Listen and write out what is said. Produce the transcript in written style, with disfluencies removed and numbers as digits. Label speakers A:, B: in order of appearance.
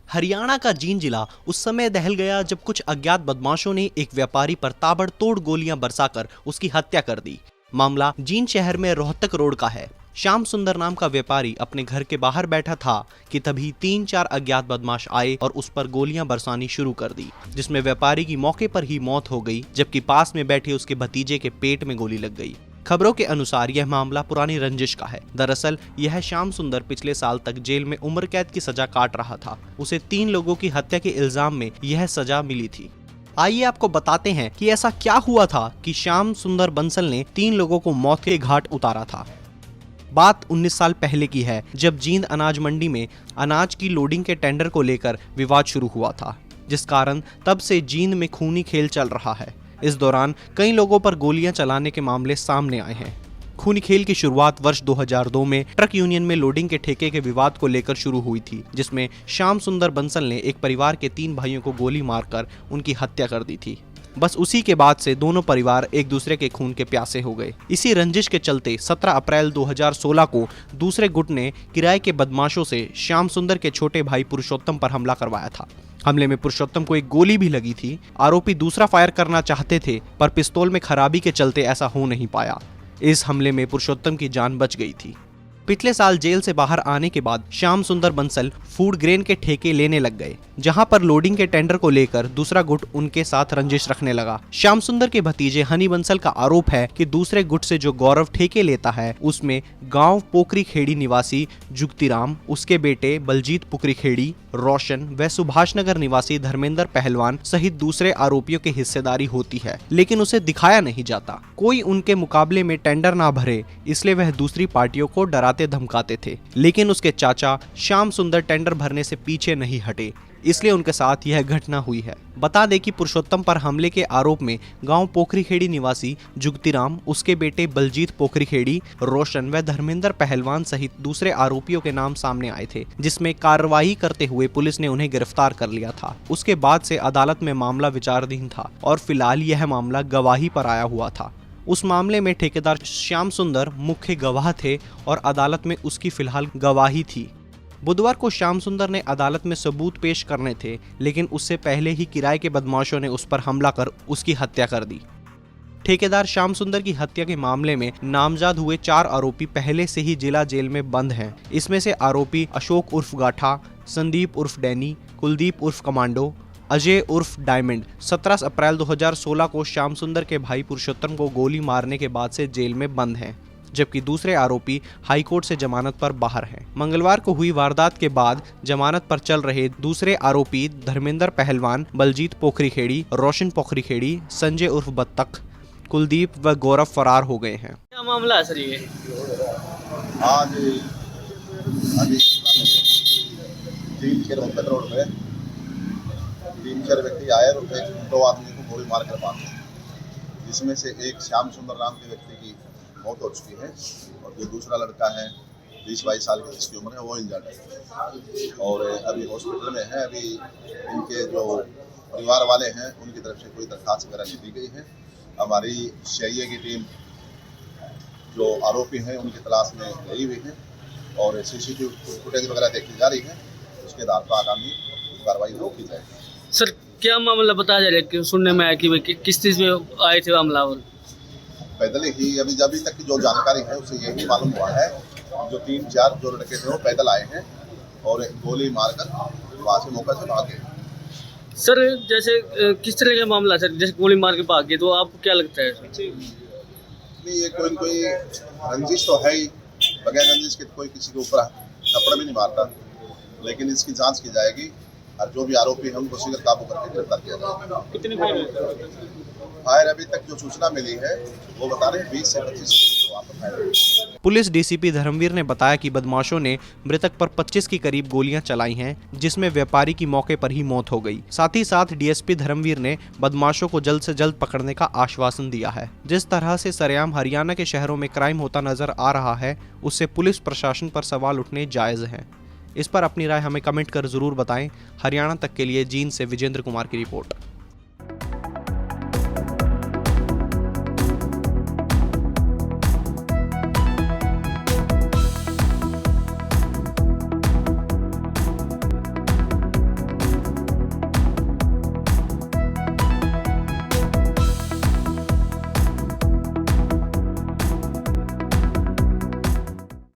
A: हरियाणा का जींद जिला उस समय दहल गया जब कुछ अज्ञात बदमाशों ने एक व्यापारी पर ताबड़तोड़ गोलियां बरसाकर उसकी हत्या कर दी। मामला जींद शहर में रोहतक रोड का है। श्याम सुंदर नाम का व्यापारी अपने घर के बाहर बैठा था कि तभी 3-4 अज्ञात बदमाश आए और उस पर गोलियां बरसानी शुरू कर दी, जिसमें व्यापारी की मौके पर ही मौत हो गई, जबकि पास में बैठे उसके भतीजे के पेट में गोली लग गई। खबरों के अनुसार यह मामला पुरानी रंजिश का है। दरअसल यह श्याम सुंदर पिछले साल तक जेल में उम्र कैद की सजा काट रहा था। उसे 3 लोगों की हत्या के इल्जाम में यह सजा मिली थी। आइए आपको बताते हैं कि ऐसा क्या हुआ था कि श्याम सुंदर बंसल ने 3 लोगों को मौत के घाट उतारा था। बात 19 साल पहले की है, जब जींद अनाज मंडी में अनाज की लोडिंग के टेंडर को लेकर विवाद शुरू हुआ था, जिस कारण तब से जींद में खूनी खेल चल रहा है। इस दौरान कई लोगों पर गोलियां चलाने के मामले सामने आए हैं। खूनी खेल की शुरुआत वर्ष 2002 में ट्रक यूनियन में लोडिंग के ठेके के विवाद को लेकर शुरू हुई थी, जिसमें श्याम सुंदर बंसल ने एक परिवार के 3 भाइयों को गोली मारकर उनकी हत्या कर दी थी। बस उसी के बाद से दोनों परिवार एक दूसरे के खून के प्यासे हो गए। इसी रंजिश के चलते 17 अप्रैल 2016 को दूसरे गुट ने किराए के बदमाशों से श्याम सुंदर के छोटे भाई पुरुषोत्तम पर हमला करवाया था। हमले में पुरुषोत्तम को एक गोली भी लगी थी। आरोपी दूसरा फायर करना चाहते थे, पर पिस्तौल में खराबी के चलते ऐसा हो नहीं पाया। इस हमले में पुरुषोत्तम की जान बच गई थी। पिछले साल जेल से बाहर आने के बाद श्याम सुंदर बंसल फूड ग्रेन के ठेके लेने लग गए, जहां पर लोडिंग के टेंडर को लेकर दूसरा गुट उनके साथ रंजिश रखने लगा। श्याम सुंदर के भतीजे हनी बंसल का आरोप है कि दूसरे गुट से जो गौरव ठेके लेता है, उसमें गांव पोखरी खेड़ी निवासी जुगतीराम, उसके बेटे बलजीत पुकरी खेड़ी, रोशन व सुभाष नगर निवासी धर्मेंद्र पहलवान सहित दूसरे आरोपियों की हिस्सेदारी होती है, लेकिन उसे दिखाया नहीं जाता। कोई उनके मुकाबले में टेंडर ना भरे, इसलिए वह दूसरी पार्टियों को डराते धमकाते थे, लेकिन उसके चाचा श्याम सुंदर टेंडर भरने से पीछे नहीं हटे, इसलिए उनके साथ यह घटना हुई है। बता दें कि पुरुषोत्तम पर हमले के आरोप में गांव पोखरीखेड़ी निवासी जुगतीराम, उसके बेटे बलजीत पोखरीखेड़ी, रोशन व धर्मेंद्र पहलवान सहित दूसरे आरोपियों के नाम सामने आए थे, जिसमें कार्रवाई करते हुए पुलिस ने उन्हें गिरफ्तार कर लिया था। उसके बाद से अदालत में मामला विचाराधीन था और फिलहाल यह मामला गवाही पर आया हुआ था। उस मामले में ठेकेदार श्याम सुंदर मुख्य गवाह थे और अदालत में उसकी फिलहाल गवाही थी। बुधवार को श्याम सुंदर ने अदालत में सबूत पेश करने थे, लेकिन उससे पहले ही किराए के बदमाशों ने उस पर हमला कर उसकी हत्या कर दी। ठेकेदार श्याम सुंदर की हत्या के मामले में नामजद हुए 4 आरोपी पहले से ही जिला जेल में बंद हैं। इसमें से आरोपी अशोक उर्फ गाठा, संदीप उर्फ डैनी, कुलदीप उर्फ कमांडो, अजय उर्फ डायमंड 17 अप्रैल 2016 को श्याम सुंदर के भाई पुरुषोत्तम को गोली मारने के बाद से जेल में बंद हैं, जबकि दूसरे आरोपी हाईकोर्ट से जमानत पर बाहर हैं। मंगलवार को हुई वारदात के बाद जमानत पर चल रहे दूसरे आरोपी धर्मेंद्र पहलवान, बलजीत पोखरीखेड़ी, रोशन पोखरीखेड़ी, संजय उर्फ बत्तख, कुलदीप व गौरव फरार हो गए हैं।
B: क्या मामला है सर ये?
C: आज रोहतक रोड में 3-4 व्यक्ति आए और 2 आदमी को गोली मार कर मारे, जिसमें से एक श्याम सुंदर नाम के व्यक्ति की मौत हो चुकी है और जो दूसरा लड़का है 20-22 साल की जिसकी उम्र है वो इंजर्ड है और अभी हॉस्पिटल में है। अभी इनके जो परिवार वाले हैं उनकी तरफ से कोई दरखास्त वगैरह नहीं दी गई है। हमारी सीआईए की टीम जो आरोपी हैं उनकी तलाश में गई हुई है और सीसीटीवी फुटेज वगैरह देखी जा रही है। उसके आधार पर आगामी कार्रवाई की जाएगी।
B: सर क्या मामला बताया जा रहा है कि सुनने में आया कि किस चीज़ में आए थे हमलावर? पैदल
C: ही अभी तक की जो जानकारी है उससे यही मालूम हुआ है जो 3-4 जो लड़के थे वो पैदल आए हैं और गोली मारकर वहाँ से मौके से भाग गए।
B: सर जैसे किस तरह का मामला सर, जैसे गोली मार के भाग गए, तो आपको क्या लगता है?
C: नहीं, ये कोई रंजिश तो है ही, बगैर रंजिश के कोई किसी के ऊपर थप्पड़ भी नहीं मारता, लेकिन इसकी जांच की जाएगी और जो भी आरोपी हैं उनको शीघ्र काबू करके गिरफ्तार किया जाएगा।
B: कितने
C: फायर अभी तक जो सूचना मिली है वो बता रहे हैं 20 से 25
A: पुलिस डीसीपी धर्मवीर ने बताया कि बदमाशों ने मृतक पर 25 की करीब गोलियां चलाई हैं, जिसमें व्यापारी की मौके पर ही मौत हो गई। साथ ही साथ डीएसपी धर्मवीर ने बदमाशों को जल्द से जल्द पकड़ने का आश्वासन दिया है। जिस तरह से सरेआम हरियाणा के शहरों में क्राइम होता नजर आ रहा है, उससे पुलिस प्रशासन पर सवाल उठने जायज हैं। इस पर अपनी राय हमें कमेंट कर जरूर बताएं। हरियाणा तक के लिए जींद से विजेंद्र कुमार की रिपोर्ट।